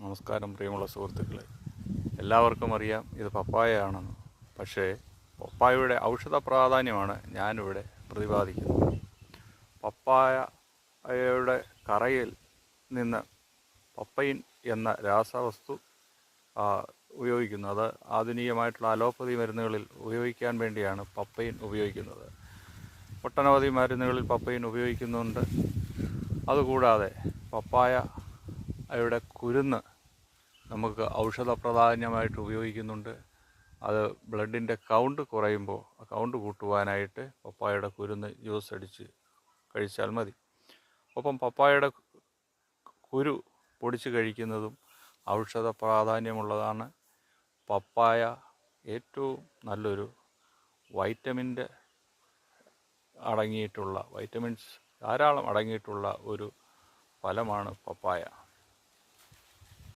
നമസ്കാരം പ്രിയമുള്ള സുഹൃത്തുക്കളെ, എല്ലാവർക്കും അറിയാം ഇത് പപ്പായയാണെന്ന്. പക്ഷേ പപ്പായയുടെ ഔഷധ പ്രാധാന്യമാണ് ഞാനിവിടെ പ്രതിപാദിക്കുന്നത്. പപ്പായയുടെ കറയിൽ നിന്ന് പപ്പയിൻ എന്ന രാസവസ്തു ഉപയോഗിക്കുന്നു. അത് ആധുനികമായിട്ടുള്ള അലോപ്പതി മരുന്നുകളിൽ ഉപയോഗിക്കാൻ വേണ്ടിയാണ് പപ്പയിൻ ഉപയോഗിക്കുന്നത്. ഒട്ടനവധി മരുന്നുകളിൽ പപ്പയിൻ ഉപയോഗിക്കുന്നുണ്ട്. അതുകൂടാതെ പപ്പായയുടെ കുരുന്ന് നമുക്ക് ഔഷധ പ്രാധാന്യമായിട്ട് ഉപയോഗിക്കുന്നുണ്ട്. അത് ബ്ലഡിൻ്റെ കൗണ്ട് കുറയുമ്പോൾ കൗണ്ട് കൂട്ടുവാനായിട്ട് പപ്പായയുടെ കുരുന്ന് ജ്യൂസ് അടിച്ച് കഴിച്ചാൽ മതി. ഒപ്പം പപ്പായയുടെ കുരു പൊടിച്ച് കഴിക്കുന്നതും ഔഷധ പ്രാധാന്യമുള്ളതാണ്. പപ്പായ ഏറ്റവും നല്ലൊരു വൈറ്റമിൻസ് ധാരാളം അടങ്ങിയിട്ടുള്ള ഒരു ഫലമാണ് പപ്പായ.